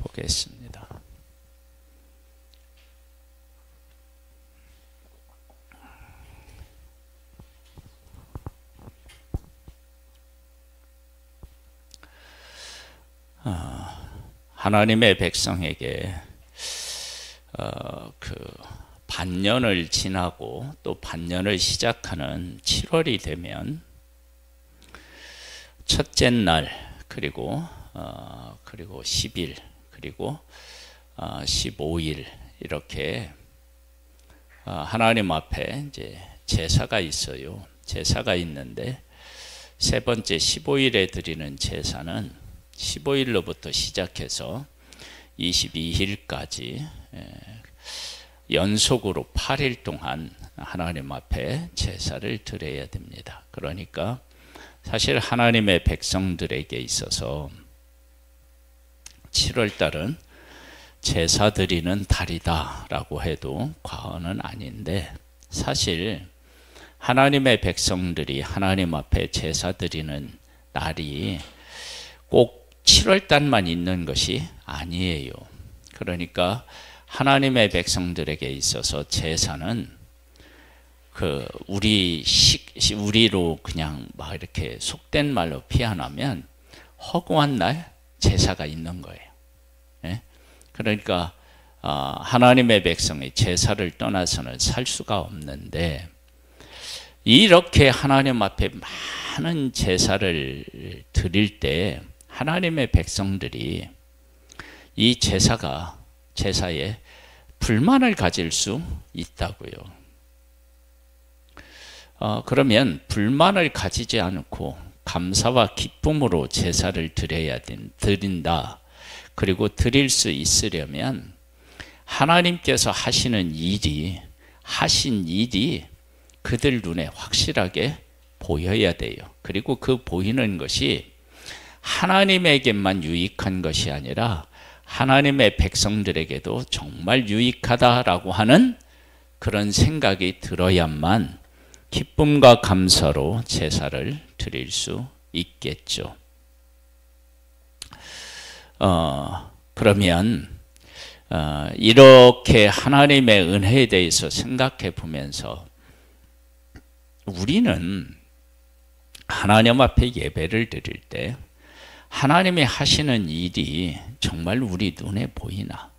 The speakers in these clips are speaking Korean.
보겠습니다. 하나님의 백성에게 그 반년을 지나고 또 반년을 시작하는 7월이 되면 첫째 날 그리고 10일 그리고 15일 이렇게 하나님 앞에 이제 제사가 있어요. 제사가 있는데 세 번째 15일에 드리는 제사는 15일로부터 시작해서 22일까지 연속으로 8일 동안 하나님 앞에 제사를 드려야 됩니다. 그러니까 사실 하나님의 백성들에게 있어서 7월달은 제사 드리는 달이다 라고 해도 과언은 아닌데, 사실 하나님의 백성들이 하나님 앞에 제사 드리는 날이 꼭 7월달만 있는 것이 아니에요. 그러니까 하나님의 백성들에게 있어서 제사는 우리로 그냥 막 이렇게 속된 말로 표현하면 허구한 날 제사가 있는 거예요. 예? 그러니까 하나님의 백성이 제사를 떠나서는 살 수가 없는데, 이렇게 하나님 앞에 많은 제사를 드릴 때 하나님의 백성들이 이 제사에 불만을 가질 수 있다고요. 그러면 불만을 가지지 않고 감사와 기쁨으로 제사를 드린다. 그리고 드릴 수 있으려면 하나님께서 하신 일이 그들 눈에 확실하게 보여야 돼요. 그리고 그 보이는 것이 하나님에게만 유익한 것이 아니라 하나님의 백성들에게도 정말 유익하다라고 하는 그런 생각이 들어야만 기쁨과 감사로 제사를 드릴 수 있겠죠. 그러면 이렇게 하나님의 은혜에 대해서 생각해 보면서 우리는 하나님 앞에 예배를 드릴 때 하나님이 하시는 일이 정말 우리 눈에 보이나?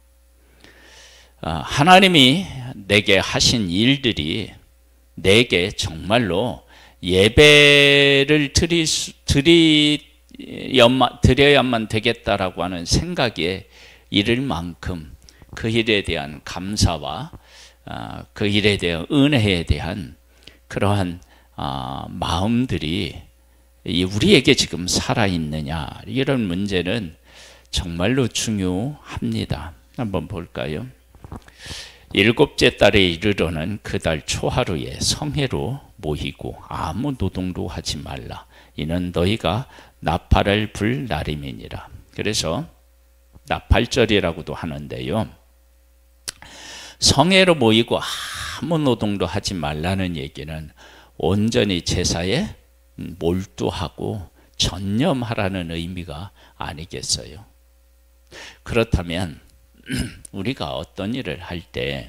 하나님이 내게 하신 일들이 내게 정말로 예배를 드려야만 되겠다라고 하는 생각에 이를 만큼 그 일에 대한 감사와 그 일에 대한 은혜에 대한 그러한 마음들이 우리에게 지금 살아있느냐, 이런 문제는 정말로 중요합니다. 한번 볼까요? 7째 달에 이르러는 그 달 초하루에 성회로 모이고 아무 노동도 하지 말라. 이는 너희가 나팔을 불 날임이니라. 그래서 나팔절이라고도 하는데요, 성회로 모이고 아무 노동도 하지 말라는 얘기는 온전히 제사에 몰두하고 전념하라는 의미가 아니겠어요? 그렇다면 우리가 어떤 일을 할 때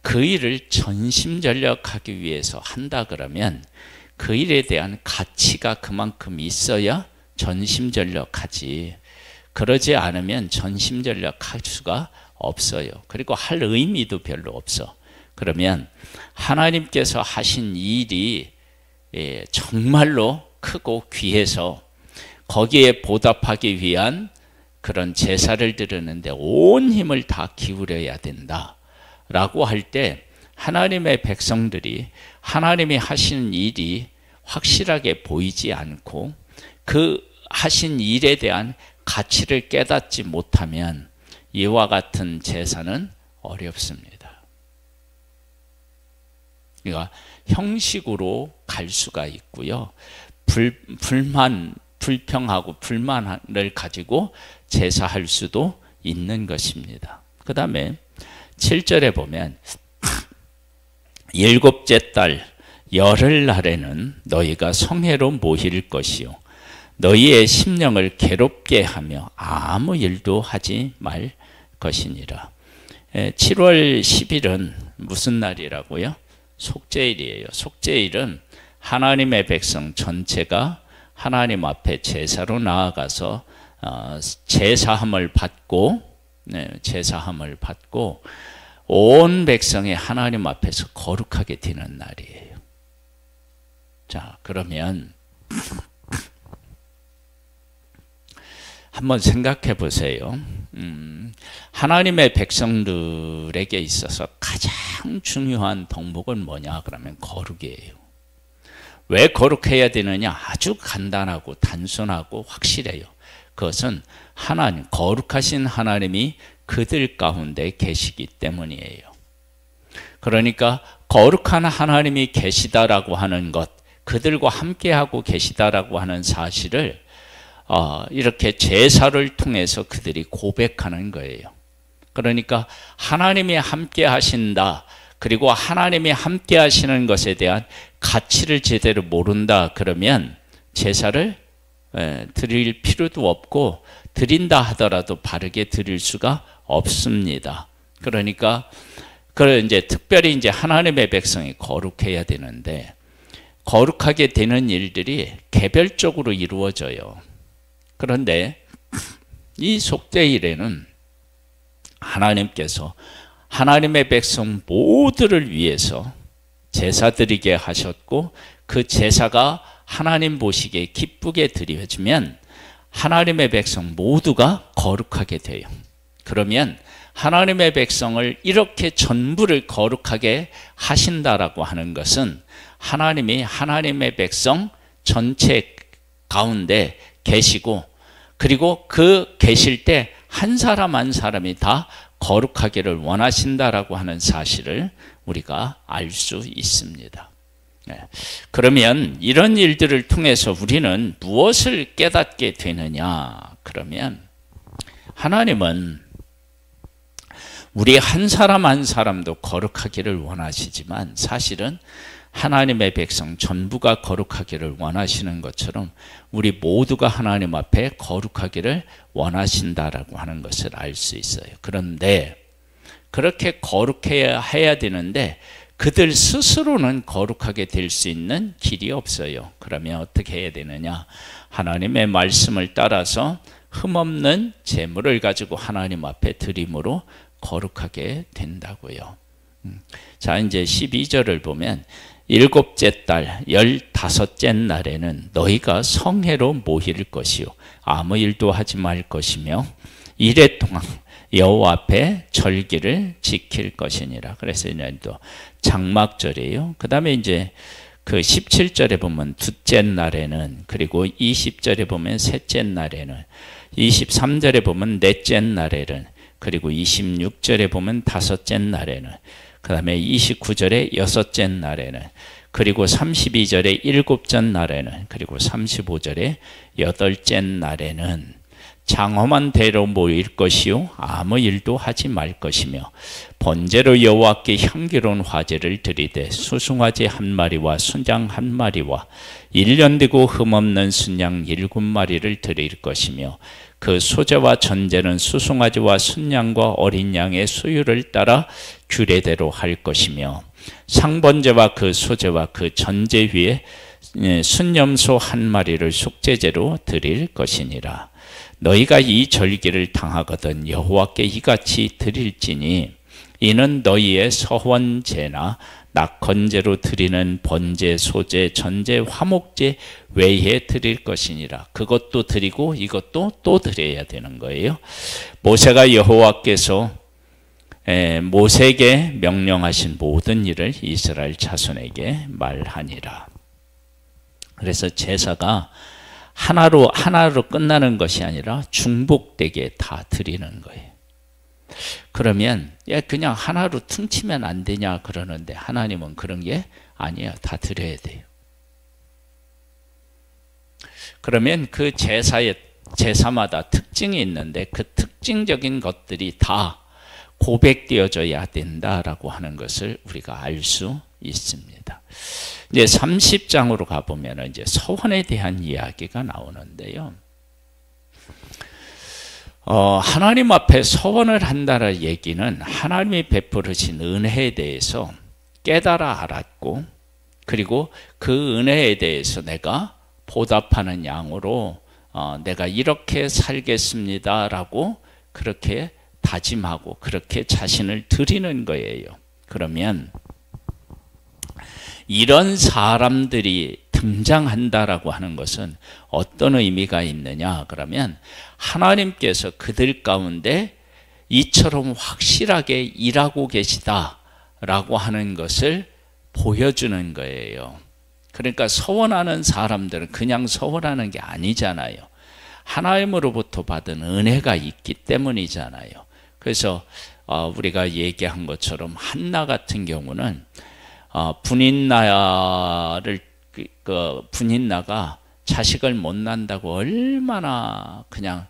그 일을 전심전력하기 위해서 한다 그러면 그 일에 대한 가치가 그만큼 있어야 전심전력하지, 그러지 않으면 전심전력할 수가 없어요. 그리고 할 의미도 별로 없어. 그러면 하나님께서 하신 일이 정말로 크고 귀해서 거기에 보답하기 위한 그런 제사를 드리는데 온 힘을 다 기울여야 된다 라고 할 때, 하나님의 백성들이 하나님이 하시는 일이 확실하게 보이지 않고 그 하신 일에 대한 가치를 깨닫지 못하면 이와 같은 제사는 어렵습니다. 그러니까 형식으로 갈 수가 있고요, 불평하고 불만을 가지고 제사할 수도 있는 것입니다. 그 다음에 7절에 보면 7째 달 열흘날에는 너희가 성회로 모일 것이요 너희의 심령을 괴롭게 하며 아무 일도 하지 말 것이니라. 7월 10일은 무슨 날이라고요? 속죄일이에요. 속죄일은 하나님의 백성 전체가 하나님 앞에 제사로 나아가서 제사함을 받고 온 백성이 하나님 앞에서 거룩하게 되는 날이에요. 자, 그러면 한번 생각해 보세요. 하나님의 백성들에게 있어서 가장 중요한 덕목은 뭐냐? 그러면 거룩이에요. 왜 거룩해야 되느냐? 아주 간단하고 단순하고 확실해요. 그것은 하나님, 거룩하신 하나님이 그들 가운데 계시기 때문이에요. 그러니까 거룩한 하나님이 계시다라고 하는 것, 그들과 함께하고 계시다라고 하는 사실을 이렇게 제사를 통해서 그들이 고백하는 거예요. 그러니까 하나님이 함께 하신다, 그리고 하나님이 함께 하시는 것에 대한 가치를 제대로 모른다 그러면 제사를 드릴 필요도 없고 드린다 하더라도 바르게 드릴 수가 없습니다. 그러니까 이제 특별히 이제 하나님의 백성이 거룩해야 되는데 거룩하게 되는 일들이 개별적으로 이루어져요. 그런데 이 속죄일에는 하나님께서 하나님의 백성 모두를 위해서 제사 드리게 하셨고 그 제사가 하나님 보시기에 기쁘게 드려지면 하나님의 백성 모두가 거룩하게 돼요. 그러면 하나님의 백성을 이렇게 전부를 거룩하게 하신다라고 하는 것은 하나님이 하나님의 백성 전체 가운데 계시고 그리고 그 계실 때 한 사람 한 사람이 다 거룩하기를 원하신다라고 하는 사실을 우리가 알 수 있습니다. 그러면 이런 일들을 통해서 우리는 무엇을 깨닫게 되느냐? 그러면 하나님은 우리 한 사람 한 사람도 거룩하기를 원하시지만 사실은 하나님의 백성 전부가 거룩하기를 원하시는 것처럼 우리 모두가 하나님 앞에 거룩하기를 원하신다라고 하는 것을 알 수 있어요. 그런데 그렇게 거룩해야 되는데 그들 스스로는 거룩하게 될 수 있는 길이 없어요. 그러면 어떻게 해야 되느냐? 하나님의 말씀을 따라서 흠없는 제물을 가지고 하나님 앞에 드림으로 거룩하게 된다고요. 자, 이제 12절을 보면 일곱째 달 15째 날에는 너희가 성회로 모일 것이요 아무 일도 하지 말 것이며 이래 동안 여호와 앞에 절기를 지킬 것이니라. 그래서 이제 또 장막절이에요. 그 다음에 이제 그 17절에 보면 둘째 날에는, 그리고 20절에 보면 셋째 날에는, 23절에 보면 넷째 날에는, 그리고 26절에 보면 다섯째 날에는, 그 다음에 29절에 여섯째 날에는, 그리고 32절에 일곱째 날에는, 그리고 35절에 여덟째 날에는 장엄한 대로 모일 것이요 아무 일도 하지 말 것이며 번제로 여호와께 향기로운 화제를 드리되 수송아지 한 마리와 순양 한 마리와 1년 되고 흠없는 순양 7마리를 드릴 것이며 그 소제와 전제는 수송아지와 순양과 어린 양의 수율을 따라 규례대로 할 것이며 상번제와 그 소제와 그 전제 위에 순염소 한 마리를 속죄제로 드릴 것이니라. 너희가 이 절기를 당하거든 여호와께 이같이 드릴지니 이는 너희의 서원제나 낙헌제로 드리는 번제, 소제, 전제, 화목제 외에 드릴 것이니라. 그것도 드리고 이것도 또 드려야 되는 거예요. 모세가 여호와께서 모세에게 명령하신 모든 일을 이스라엘 자손에게 말하니라. 그래서 제사가 하나로 끝나는 것이 아니라 중복되게 다 드리는 거예요. 그러면 그냥 하나로 퉁치면 안 되냐 그러는데 하나님은 그런 게 아니에요. 다 드려야 돼요. 그러면 그 제사마다 특징이 있는데 그 특징적인 것들이 다 고백되어져야 된다라고 하는 것을 우리가 알 수 있습니다. 이제 30장으로 가보면 이제 서원에 대한 이야기가 나오는데요. 하나님 앞에 서원을 한다는 얘기는 하나님이 베풀으신 은혜에 대해서 깨달아 알았고, 그리고 그 은혜에 대해서 내가 보답하는 양으로 내가 이렇게 살겠습니다라고 그렇게 다짐하고 그렇게 자신을 드리는 거예요. 그러면 이런 사람들이 등장한다라고 하는 것은 어떤 의미가 있느냐? 그러면 하나님께서 그들 가운데 이처럼 확실하게 일하고 계시다라고 하는 것을 보여주는 거예요. 그러니까 서원하는 사람들은 그냥 서원하는 게 아니잖아요. 하나님으로부터 받은 은혜가 있기 때문이잖아요. 그래서 우리가 얘기한 것처럼 한나 같은 경우는 분인나가 자식을 못 낳는다고 얼마나 그냥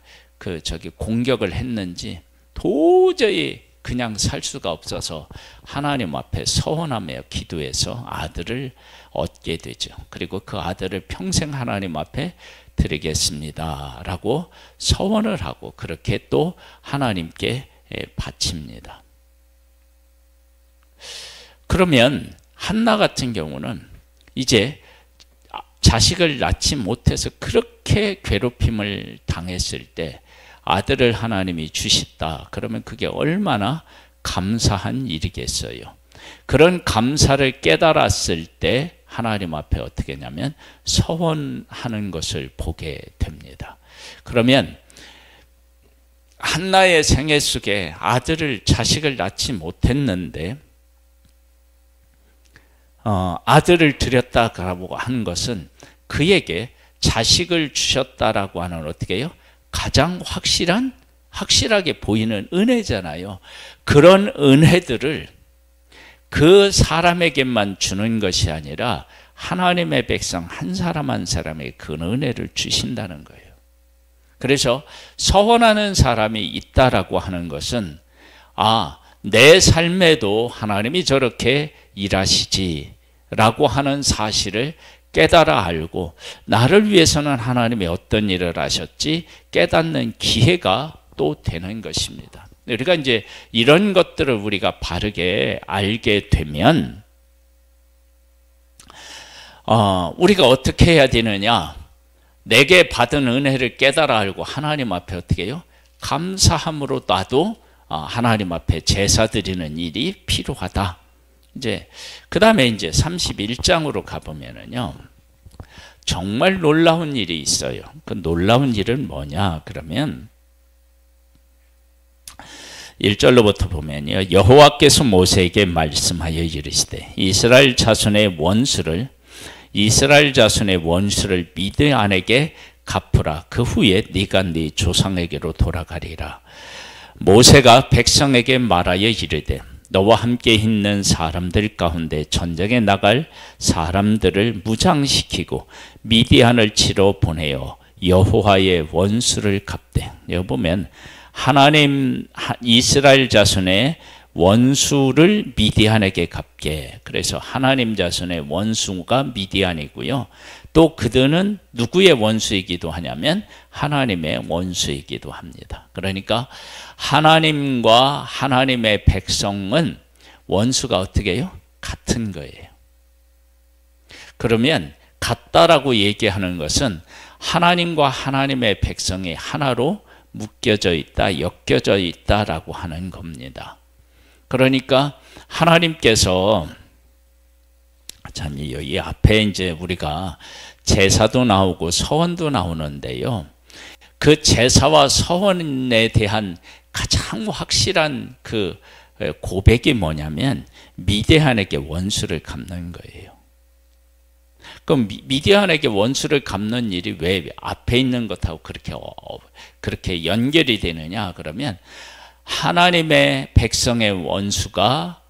공격을 했는지 도저히 그냥 살 수가 없어서 하나님 앞에 서원하며 기도해서 아들을 얻게 되죠. 그리고 그 아들을 평생 하나님 앞에 드리겠습니다 라고 서원을 하고 그렇게 또 하나님께 바칩니다. 그러면 한나 같은 경우는 이제 자식을 낳지 못해서 그렇게 괴롭힘을 당했을 때 아들을 하나님이 주셨다. 그러면 그게 얼마나 감사한 일이겠어요. 그런 감사를 깨달았을 때 하나님 앞에 어떻게 하냐면 서원하는 것을 보게 됩니다. 그러면 한나의 생애 속에 자식을 낳지 못했는데 아들을 드렸다고 하는 것은 그에게 자식을 주셨다라고 하는 어떻게 해요? 가장 확실하게 보이는 은혜잖아요. 그런 은혜들을 그 사람에게만 주는 것이 아니라 하나님의 백성 한 사람 한 사람에게 그 은혜를 주신다는 거예요. 그래서 서원하는 사람이 있다라고 하는 것은 내 삶에도 하나님이 저렇게 일하시지라고 하는 사실을 깨달아 알고 나를 위해서는 하나님이 어떤 일을 하셨지 깨닫는 기회가 또 되는 것입니다. 우리가 이제 이런 것들을 우리가 바르게 알게 되면 우리가 어떻게 해야 되느냐? 내게 받은 은혜를 깨달아 알고 하나님 앞에 어떻게 해요? 감사함으로 나도 하나님 앞에 제사 드리는 일이 필요하다. 이제 그다음에 이제 31장으로 가보면은요. 정말 놀라운 일이 있어요. 그 놀라운 일은 뭐냐? 그러면 1절로부터 보면요. 여호와께서 모세에게 말씀하여 이르시되 이스라엘 자손의 원수를 미드안에게 갚으라. 그 후에 네가 네 조상에게로 돌아가리라. 모세가 백성에게 말하여 이르되 너와 함께 있는 사람들 가운데 전쟁에 나갈 사람들을 무장시키고 미디안을 치러 보내어 여호와의 원수를 갚되. 여기 보면 하나님 이스라엘 자손의 원수를 미디안에게 갚게. 그래서 하나님 자손의 원수가 미디안이고요. 또 그들은 누구의 원수이기도 하냐면 하나님의 원수이기도 합니다. 그러니까 하나님과 하나님의 백성은 원수가 어떻게 해요? 같은 거예요. 그러면 같다라고 얘기하는 것은 하나님과 하나님의 백성이 하나로 묶여져 있다, 엮여져 있다라고 하는 겁니다. 그러니까 하나님께서 이 앞에 이제 우리가 제사도 나오고 서원도 나오는데요. 그 제사와 서원에 대한 가장 확실한 그 고백이 뭐냐면 미디안에게 원수를 갚는 거예요. 그럼 미디안에게 원수를 갚는 일이 왜 앞에 있는 것하고 그렇게 연결이 되느냐? 그러면 하나님의 백성의 원수가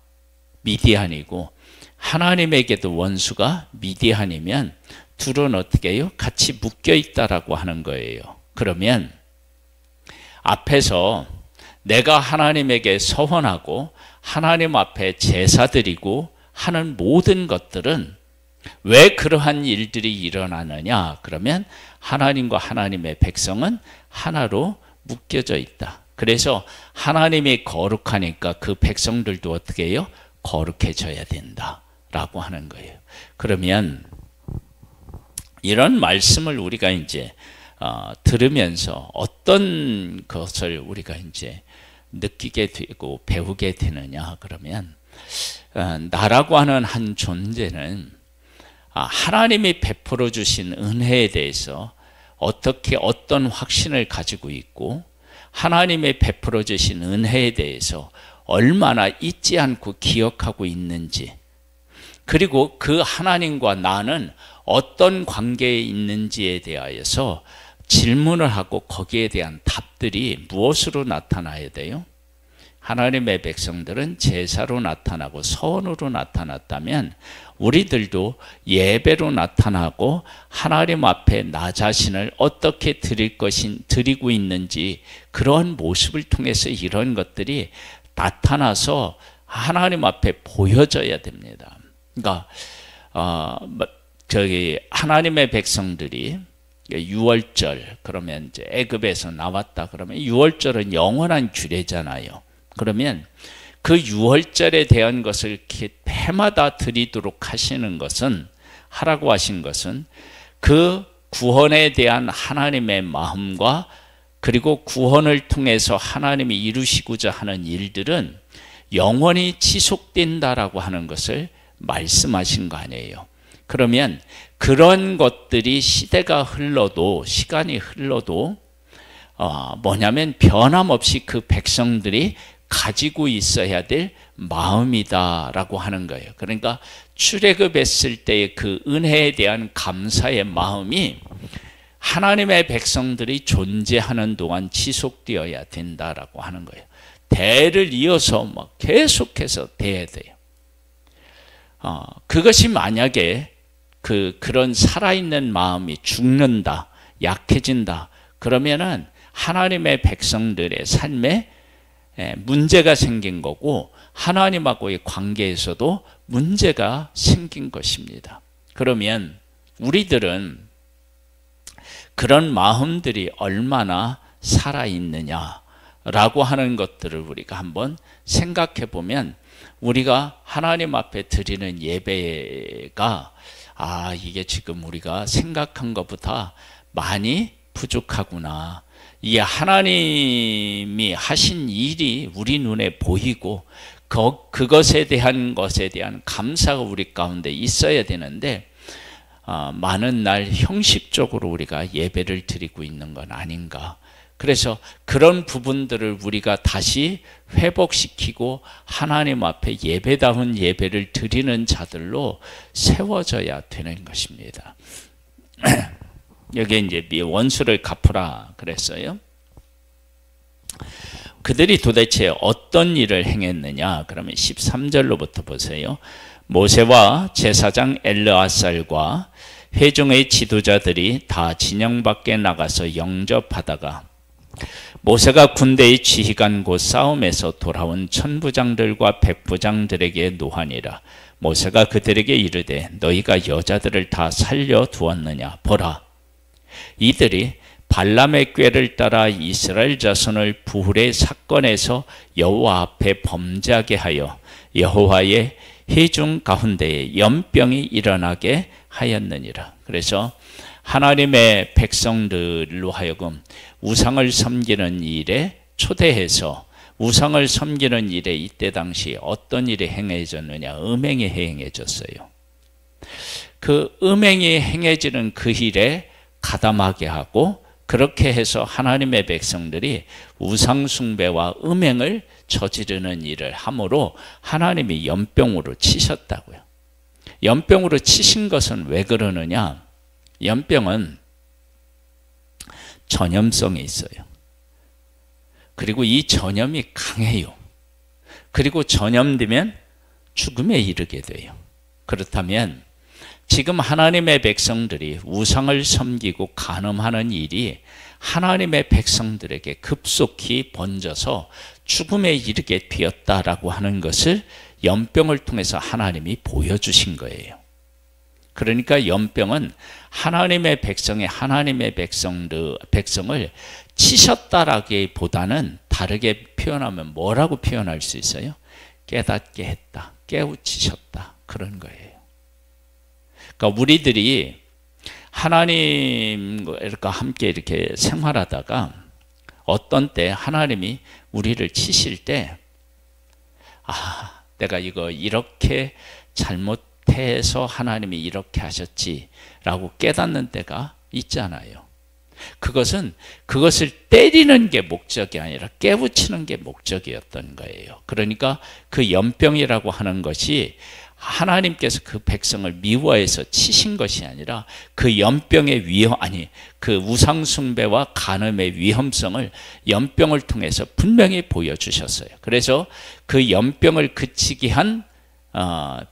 미디안이고 하나님에게도 원수가 미디안이면 둘은 어떻게 해요? 같이 묶여 있다라고 하는 거예요. 그러면 앞에서 내가 하나님에게 서원하고 하나님 앞에 제사 드리고 하는 모든 것들은 왜 그러한 일들이 일어나느냐? 그러면 하나님과 하나님의 백성은 하나로 묶여져 있다. 그래서 하나님이 거룩하니까 그 백성들도 어떻게 해요? 거룩해져야 된다라고 하는 거예요. 그러면 이런 말씀을 우리가 이제 들으면서 어떤 것을 우리가 이제 느끼게 되고 배우게 되느냐? 그러면 나라고 하는 한 존재는 하나님이 베풀어 주신 은혜에 대해서 어떻게 어떤 확신을 가지고 있고 하나님의 베풀어 주신 은혜에 대해서 얼마나 잊지 않고 기억하고 있는지, 그리고 그 하나님과 나는 어떤 관계에 있는지에 대하여서 질문을 하고 거기에 대한 답들이 무엇으로 나타나야 돼요? 하나님의 백성들은 제사로 나타나고 서원으로 나타났다면 우리들도 예배로 나타나고 하나님 앞에 나 자신을 어떻게 드리고 있는지 그런 모습을 통해서 이런 것들이 나타나서 하나님 앞에 보여져야 됩니다. 그러니까 하나님의 백성들이 유월절, 그러면 이제 애굽에서 나왔다 그러면 유월절은 영원한 규례잖아요. 그러면 그 유월절에 대한 것을 이렇게 해마다 드리도록 하라고 하신 것은 그 구원에 대한 하나님의 마음과 그리고 구원을 통해서 하나님이 이루시고자 하는 일들은 영원히 지속된다라고 하는 것을 말씀하신 거 아니에요. 그러면 그런 것들이 시간이 흘러도 뭐냐면 변함없이 그 백성들이 가지고 있어야 될 마음이다라고 하는 거예요. 그러니까 출애굽했을 때의 그 은혜에 대한 감사의 마음이 하나님의 백성들이 존재하는 동안 지속되어야 된다라고 하는 거예요. 대를 이어서 막 계속해서 돼야 돼요. 그것이 만약에 그런 살아있는 마음이 죽는다, 약해진다, 그러면은 하나님의 백성들의 삶에 문제가 생긴 거고 하나님하고의 관계에서도 문제가 생긴 것입니다. 그러면 우리들은 그런 마음들이 얼마나 살아있느냐라고 하는 것들을 우리가 한번 생각해 보면 우리가 하나님 앞에 드리는 예배가 이게 지금 우리가 생각한 것보다 많이 부족하구나. 이 하나님이 하신 일이 우리 눈에 보이고 그것에 대한 감사가 우리 가운데 있어야 되는데 많은 날 형식적으로 우리가 예배를 드리고 있는 건 아닌가. 그래서 그런 부분들을 우리가 다시 회복시키고 하나님 앞에 예배다운 예배를 드리는 자들로 세워져야 되는 것입니다. 여기에 이제 원수를 갚으라 그랬어요. 그들이 도대체 어떤 일을 행했느냐? 그러면 13절로부터 보세요. 모세와 제사장 엘르아살과 회중의 지도자들이 다 진영 밖에 나가서 영접하다가 모세가 군대의 지휘관 곧 싸움에서 돌아온 천부장들과 백부장들에게 노하니라. 모세가 그들에게 이르되 너희가 여자들을 다 살려두었느냐? 보라, 이들이 발람의 꾀를 따라 이스라엘 자손을 부hul의 사건에서 여호와 앞에 범죄하게 하여 여호와의 회중 가운데에 연병이 일어나게 하였느니라. 그래서 하나님의 백성들로 하여금 우상을 섬기는 일에 초대해서 우상을 섬기는 일에 이때 당시 어떤 일이 행해졌느냐? 음행이 행해졌어요. 그 음행이 행해지는 그 일에 가담하게 하고 그렇게 해서 하나님의 백성들이 우상 숭배와 음행을 저지르는 일을 함으로 하나님이 연병으로 치셨다고요. 연병으로 치신 것은 왜 그러느냐? 연병은 전염성이 있어요. 그리고 이 전염이 강해요. 그리고 전염되면 죽음에 이르게 돼요. 그렇다면 지금 하나님의 백성들이 우상을 섬기고 간음하는 일이 하나님의 백성들에게 급속히 번져서 죽음에 이르게 되었다라고 하는 것을 연병을 통해서 하나님이 보여주신 거예요. 그러니까 연병은 하나님의 백성을 치셨다라기보다는 다르게 표현하면 뭐라고 표현할 수 있어요? 깨닫게 했다, 깨우치셨다, 그런 거예요. 그러니까 우리들이 하나님과 함께 이렇게 생활하다가 어떤 때 하나님이 우리를 치실 때, 아, 내가 이거 이렇게 잘못해서 하나님이 이렇게 하셨지라고 깨닫는 때가 있잖아요. 그것을 때리는 게 목적이 아니라 깨우치는 게 목적이었던 거예요. 그러니까 그 연병이라고 하는 것이 하나님께서 그 백성을 미워해서 치신 것이 아니라 그 연병의 그 우상숭배와 간음의 위험성을 연병을 통해서 분명히 보여주셨어요. 그래서 그 연병을 그치게 한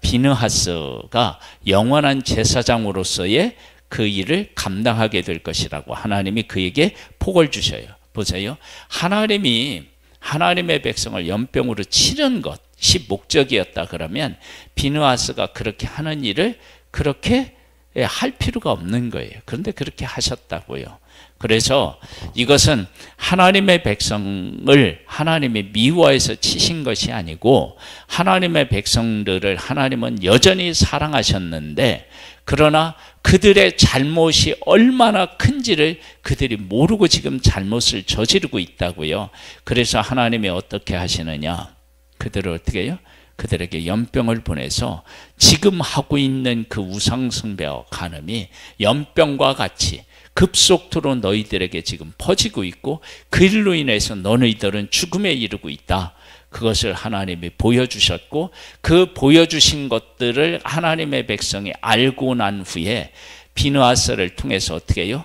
비느하스가 영원한 제사장으로서의 그 일을 감당하게 될 것이라고 하나님이 그에게 복을 주셔요. 보세요. 하나님이 하나님의 백성을 연병으로 치는 것이 목적이었다 그러면 비느하스가 그렇게 하는 일을 그렇게 할 필요가 없는 거예요. 그런데 그렇게 하셨다고요. 그래서 이것은 하나님의 백성을 하나님이 미워해서 치신 것이 아니고 하나님의 백성들을 하나님은 여전히 사랑하셨는데 그러나 그들의 잘못이 얼마나 큰지를 그들이 모르고 지금 잘못을 저지르고 있다고요. 그래서 하나님이 어떻게 하시느냐? 그들을 어떻게 해요? 그들에게 연병을 보내서 지금 하고 있는 그 우상숭배와 간음이 연병과 같이 급속도로 너희들에게 지금 퍼지고 있고 그 일로 인해서 너희들은 죽음에 이르고 있다. 그것을 하나님이 보여주셨고 그 보여주신 것들을 하나님의 백성이 알고 난 후에 비느하스를 통해서 어떻게 해요?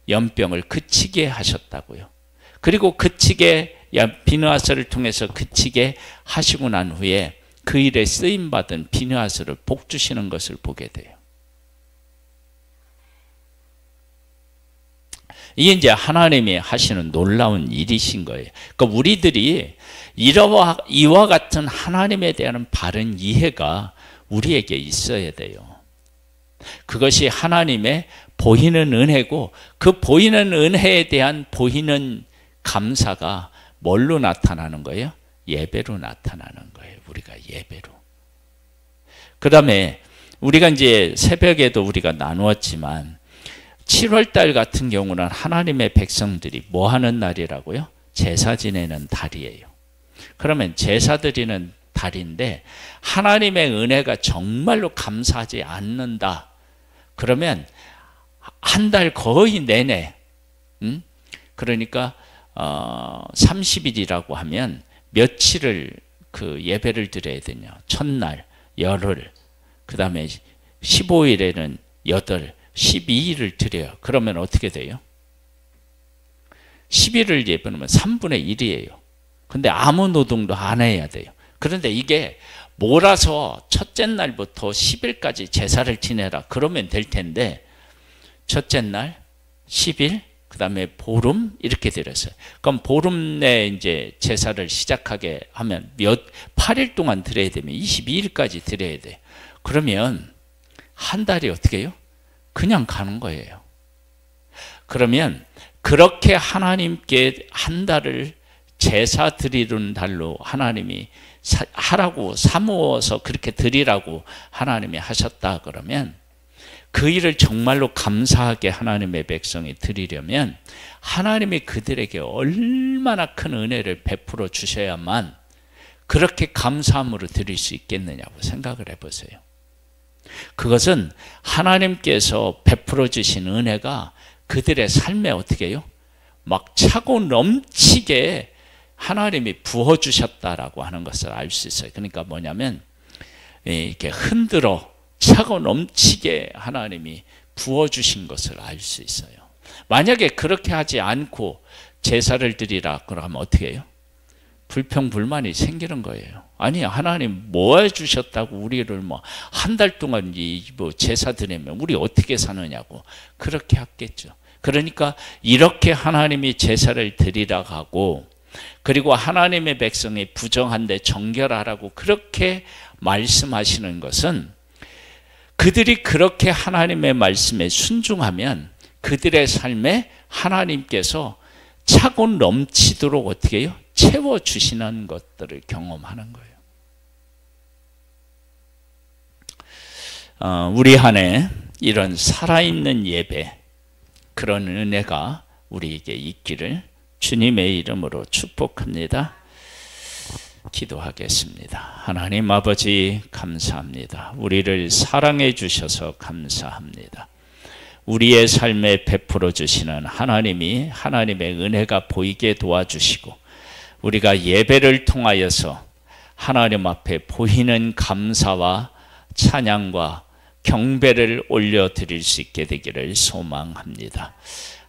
연병을 그치게 하셨다고요. 그리고 비느하스를 통해서 그치게 하시고 난 후에 그 일에 쓰임받은 비느하스를 복 주시는 것을 보게 돼요. 이게 이제 하나님이 하시는 놀라운 일이신 거예요. 그러니까 우리들이 이와 같은 하나님에 대한 바른 이해가 우리에게 있어야 돼요. 그것이 하나님의 보이는 은혜고 그 보이는 은혜에 대한 보이는 감사가 뭘로 나타나는 거예요? 예배로 나타나는 거예요. 우리가 예배로. 그 다음에 우리가 이제 새벽에도 우리가 나누었지만 7월달 같은 경우는 하나님의 백성들이 뭐 하는 날이라고요? 제사 지내는 달이에요. 그러면 제사 드리는 달인데 하나님의 은혜가 정말로 감사하지 않는다. 그러면 한 달 거의 내내 그러니까 30일이라고 하면 며칠을 그 예배를 드려야 되냐? 첫날, 열흘, 그 다음에 15일에는 8, 12일을 드려요. 그러면 어떻게 돼요? 10일을 예배하면 3분의 1이에요. 근데 아무 노동도 안 해야 돼요. 그런데 이게 몰아서 첫째 날부터 10일까지 제사를 지내라 그러면 될 텐데 첫째 날, 10일, 그 다음에 보름 이렇게 드렸어요. 그럼 보름 내에 이제 제사를 시작하게 하면 8일 동안 드려야 되면 22일까지 드려야 돼요. 그러면 한 달이 어떻게 해요? 그냥 가는 거예요. 그러면 그렇게 하나님께 한 달을 제사 드리는 달로 하나님이 하라고 사모어서 그렇게 드리라고 하나님이 하셨다 그러면 그 일을 정말로 감사하게 하나님의 백성이 드리려면 하나님이 그들에게 얼마나 큰 은혜를 베풀어 주셔야만 그렇게 감사함으로 드릴 수 있겠느냐고 생각을 해보세요. 그것은 하나님께서 베풀어 주신 은혜가 그들의 삶에 어떻게 해요? 막 차고 넘치게 하나님이 부어주셨다라고 하는 것을 알 수 있어요. 그러니까 뭐냐면 이렇게 흔들어 차고 넘치게 하나님이 부어주신 것을 알 수 있어요. 만약에 그렇게 하지 않고 제사를 드리라 그러면 어떻게 해요? 불평불만이 생기는 거예요. 아니 하나님 뭐 해주셨다고 우리를 뭐 한 달 동안 뭐 제사 드리면 우리 어떻게 사느냐고 그렇게 하겠죠. 그러니까 이렇게 하나님이 제사를 드리라고 하고 그리고 하나님의 백성이 부정한데 정결하라고 그렇게 말씀하시는 것은 그들이 그렇게 하나님의 말씀에 순종하면 그들의 삶에 하나님께서 차고 넘치도록 어떻게 해요? 채워주시는 것들을 경험하는 거예요. 우리 한해 이런 살아있는 예배, 그런 은혜가 우리에게 있기를 주님의 이름으로 축복합니다. 기도하겠습니다. 하나님 아버지 감사합니다. 우리를 사랑해 주셔서 감사합니다. 우리의 삶에 베풀어 주시는 하나님이 하나님의 은혜가 보이게 도와주시고 우리가 예배를 통하여서 하나님 앞에 보이는 감사와 찬양과 경배를 올려드릴 수 있게 되기를 소망합니다.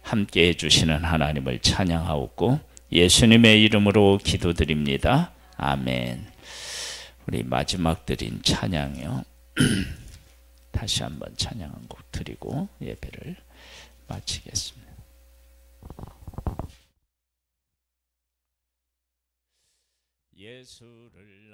함께해 주시는 하나님을 찬양하옵고 예수님의 이름으로 기도드립니다. 아멘. 우리 마지막 드린 찬양이요. 다시 한번 찬양 한 곡 드리고 예배를 마치겠습니다. 예수를